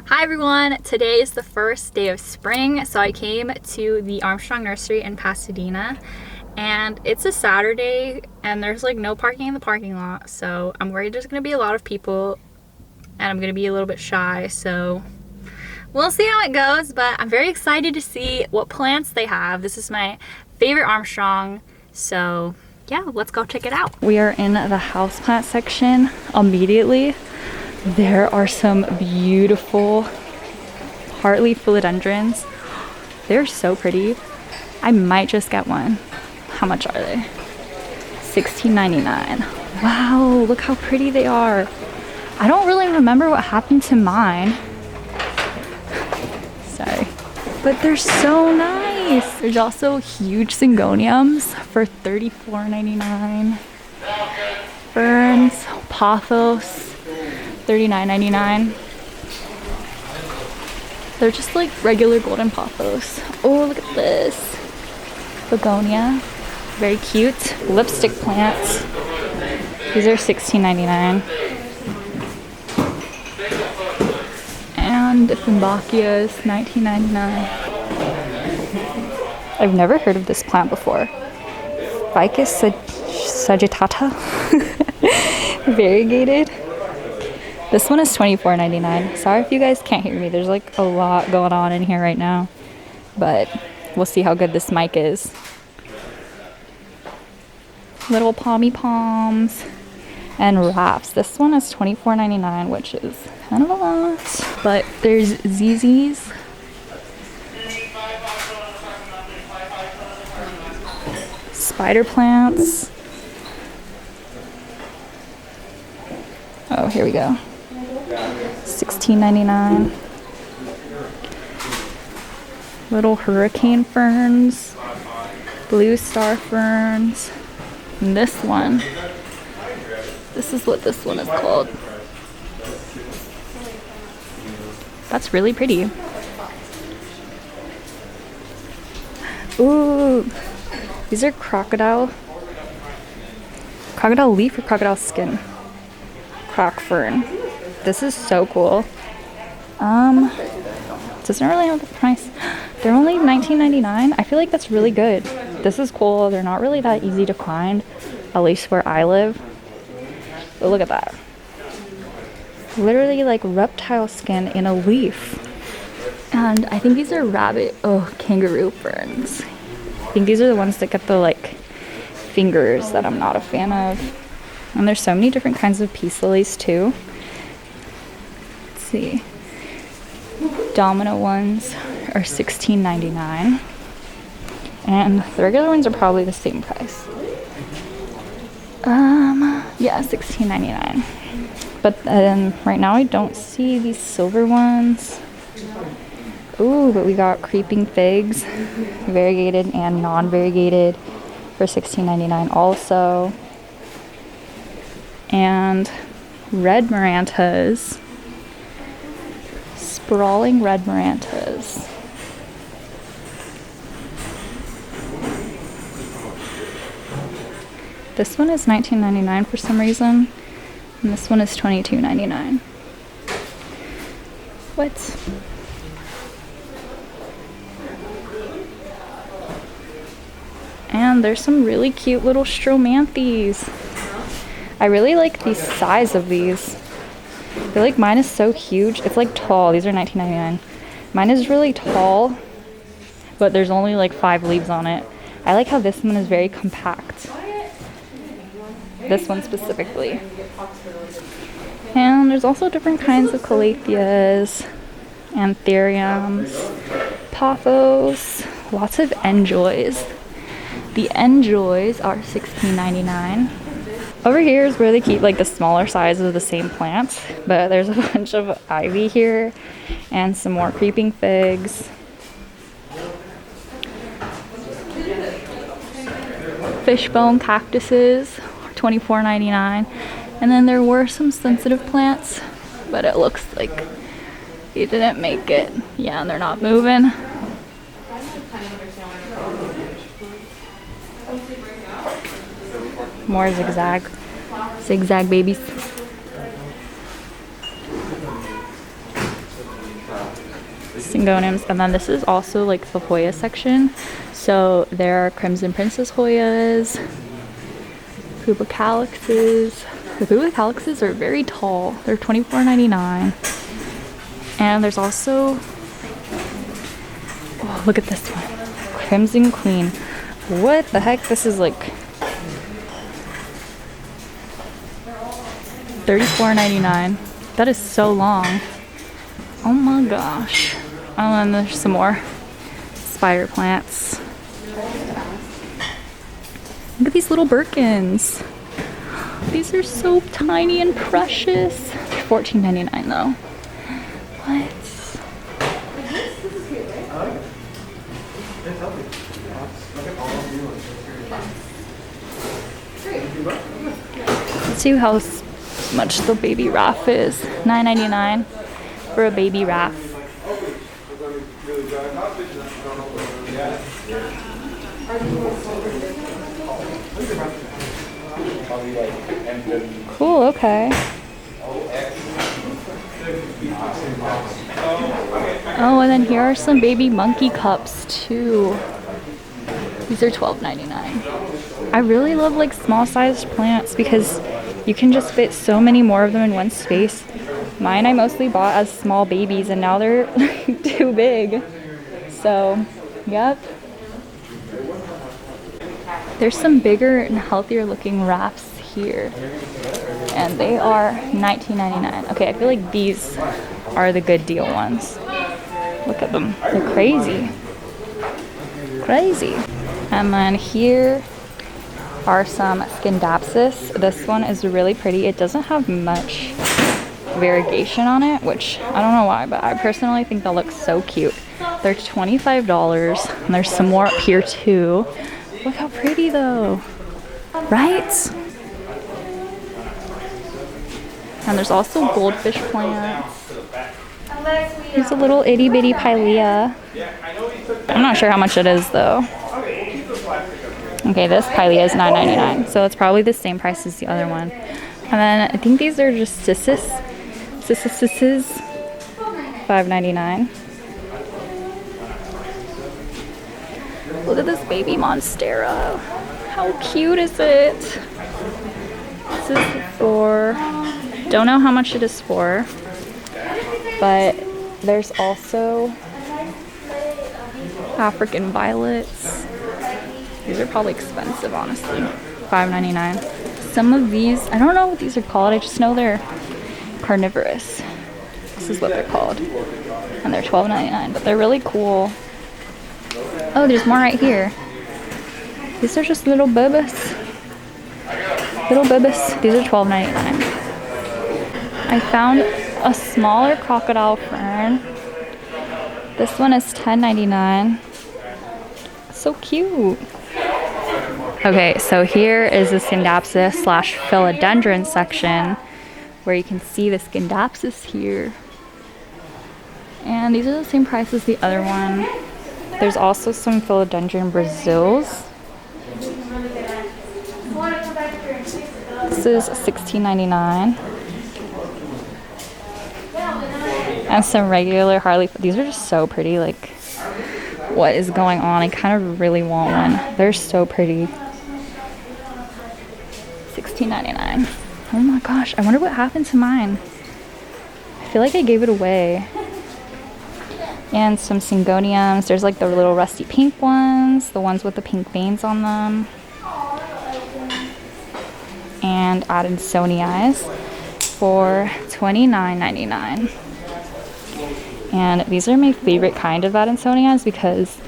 Hi everyone! Today is the first day of spring, so I came to the Armstrong Nursery in Pasadena, and it's a Saturday and there's like no parking in the parking lot, so I'm worried there's gonna be a lot of people and I'm gonna be a little bit shy, so we'll see how it goes, but I'm very excited to see what plants they have. This is my favorite Armstrong, so yeah, let's go check it out. We are in the houseplant section immediately. There are some beautiful heartleaf philodendrons. They're so pretty. I might just get one. How much are they? $16.99. Wow, look how pretty they are. I don't really remember what happened to mine. Sorry. But they're so nice. There's also huge Syngoniums for $34.99. Ferns, Pothos, $39.99. They're just like regular golden pothos. Oh, look at this. Begonia. Very cute. Lipstick plants. These are $16.99. And Dieffenbachia is $19.99. I've never heard of this plant before. Ficus sagittata. Variegated. This one is $24.99. Sorry if you guys can't hear me. There's like a lot going on in here right now. But we'll see how good this mic is. Little pommy palms and wraps. This one is $24.99, which is kind of a lot. But there's ZZs. Spider plants. Oh, here we go. $16.99. Little hurricane ferns, blue star ferns, and this one. This is what this one is called. That's really pretty. Ooh, these are crocodile leaf or crocodile skin. Croc fern. This is so cool. Doesn't really have the price. They're only $19.99. I feel like that's really good. This is cool. They're not really that easy to find, at least where I live. But look at that. Literally like reptile skin in a leaf. And I think these are kangaroo ferns. I think these are the ones that get the like fingers that I'm not a fan of. And there's so many different kinds of peace lilies too. Let's see. Domino ones are $16.99. And the regular ones are probably the same price. Yeah, $16.99. But right now I don't see these silver ones. Ooh, but we got creeping figs, variegated and non-variegated, for $16.99 also. And red Marantas. Sprawling red Marantas. This one is $19.99 for some reason, and this one is $22.99. What? And there's some really cute little Stromanthes. I really like the size of these. I feel like mine is so huge. It's like tall. These are $19.99. Mine is really tall, but there's only like 5 leaves on it. I like how this one is very compact. This one specifically. And there's also different kinds of Calatheas, anthuriums, pothos, lots of enjoys. The enjoys are $16.99. Over here is where they keep like the smaller sizes of the same plants, but there's a bunch of ivy here and some more creeping figs. Fishbone cactuses, $24.99. And then there were some sensitive plants, but it looks like they didn't make it. Yeah, and they're not moving. More zigzag babies. Syngoniums. And then this is also like the Hoya section. So there are Crimson Princess Hoyas, pubicalyxes. The pubicalyxes are very tall. They're $24.99. And there's also, oh, look at this one. Crimson Queen. What the heck? This is like $34.99. That is so long. Oh my gosh. Oh, and there's some more spider plants. Look at these little Birkins. These are so tiny and precious. $14.99 though. What? Let's see how much the baby Raph is. $9.99 for a baby Raph. Cool, okay. Oh, and then here are some baby monkey cups too. These are $12.99. I really love like small sized plants because you can just fit so many more of them in one space. Mine I mostly bought as small babies and now they're like too big. So, yep. There's some bigger and healthier looking wraps here. And they are $19.99. Okay, I feel like these are the good deal ones. Look at them. They're crazy. Crazy. And then here are some Scindapsus. This one is really pretty. It doesn't have much variegation on it, which I don't know why, but I personally think that looks so cute. They're $25, and there's some more up here too. Look how pretty though, right? And there's also Goldfish Plant. There's a little itty bitty Pilea. I'm not sure how much it is though. Okay, this Pilea is $9.99, so it's probably the same price as the other one. And then I think these are just Cissus. Cissus, $5.99. Look at this baby Monstera. How cute is it? This is for, don't know how much it is for, but there's also African violets. These are probably expensive, honestly. $5.99. Some of these, I don't know what these are called. I just know they're carnivorous. This is what they're called. And they're $12.99, but they're really cool. Oh, there's more right here. These are just little bubas. Little bubas. These are $12.99. I found a smaller Crocodile Fern. This one is $10.99. So cute. Okay, so here is the Scindapsus / Philodendron section where you can see the Scindapsus here. And these are the same price as the other one. There's also some Philodendron Brasils. This is $16.99. And some regular Harley. These are just so pretty. Like, what is going on? I kind of really want one. They're so pretty. $16.99. Oh my gosh, I wonder what happened to mine. I feel like I gave it away. And some Syngoniums. There's like the little rusty pink ones, the ones with the pink veins on them. And adansonii for $29.99. And these are my favorite kind of adansonii because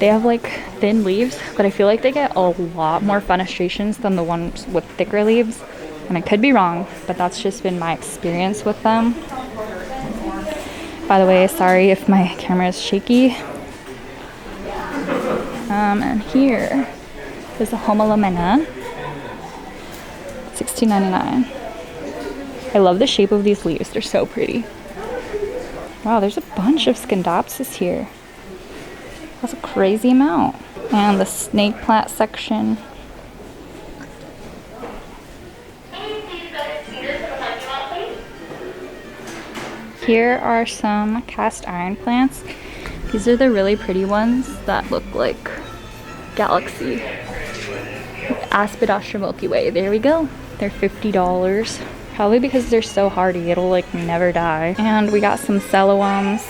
they have like thin leaves, but I feel like they get a lot more fenestrations than the ones with thicker leaves. And I could be wrong, but that's just been my experience with them. By the way, sorry if my camera is shaky. And here is a Homalomena. $16.99. I love the shape of these leaves. They're so pretty. Wow, there's a bunch of Scindapsus here. That's a crazy amount. And the snake plant section. here are some cast iron plants. These are the really pretty ones that look like galaxy. Aspidostra Milky Way. There we go. They're $50. Probably because they're so hardy, it'll like never die. And we got some cellulums.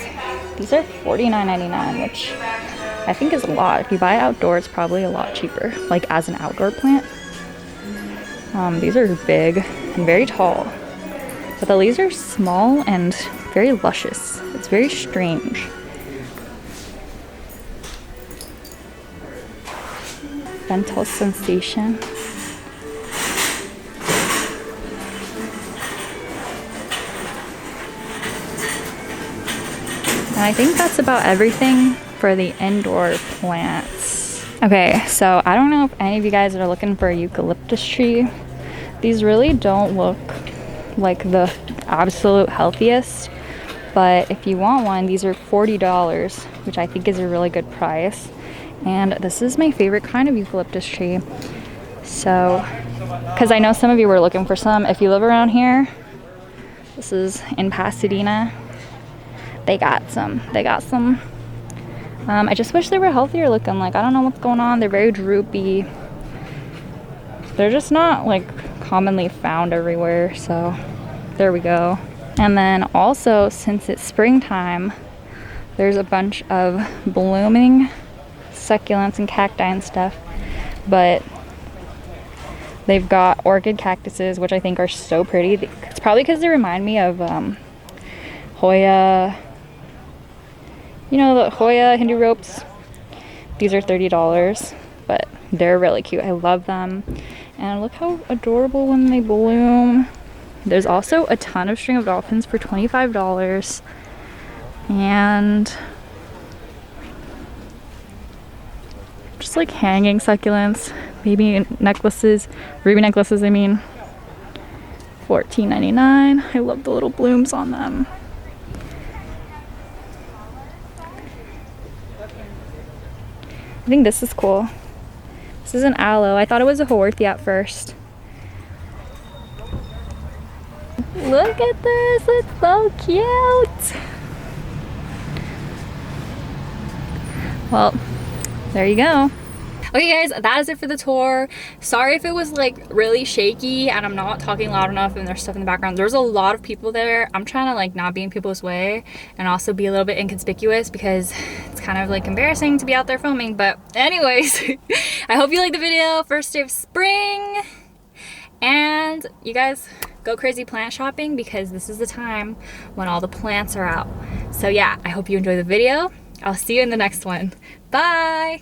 These are $49.99, which I think is a lot. If you buy it outdoors, probably a lot cheaper, like as an outdoor plant. These are big and very tall, but the leaves are small and very luscious. It's very strange. Gentle sensation. And I think that's about everything for the indoor plants. Okay, so I don't know if any of you guys are looking for a eucalyptus tree. These really don't look like the absolute healthiest, but if you want one, these are $40, which I think is a really good price. And this is my favorite kind of eucalyptus tree. So, because I know some of you were looking for some. If you live around here, this is in Pasadena. They got some. I just wish they were healthier looking. Like, I don't know what's going on. They're very droopy. They're just not like commonly found everywhere. So there we go. And then also, since it's springtime, there's a bunch of blooming succulents and cacti and stuff. But they've got orchid cactuses, which I think are so pretty. It's probably because they remind me of Hoya. You know, the Hoya Hindu ropes. These are $30, but they're really cute. I love them. And look how adorable when they bloom. There's also a ton of string of dolphins for $25. And just like hanging succulents, baby necklaces, ruby necklaces, I mean. $14.99. I love the little blooms on them. I think this is cool. This is an aloe. I thought it was a Haworthia at first. Look at this, it's so cute. Well, there you go. Okay guys, that is it for the tour. Sorry if it was like really shaky and I'm not talking loud enough and there's stuff in the background. There's a lot of people there. I'm trying to like not be in people's way and also be a little bit inconspicuous because it's kind of like embarrassing to be out there filming. But anyways, I hope you liked the video. First day of spring. And you guys go crazy plant shopping because this is the time when all the plants are out. So yeah, I hope you enjoyed the video. I'll see you in the next one. Bye!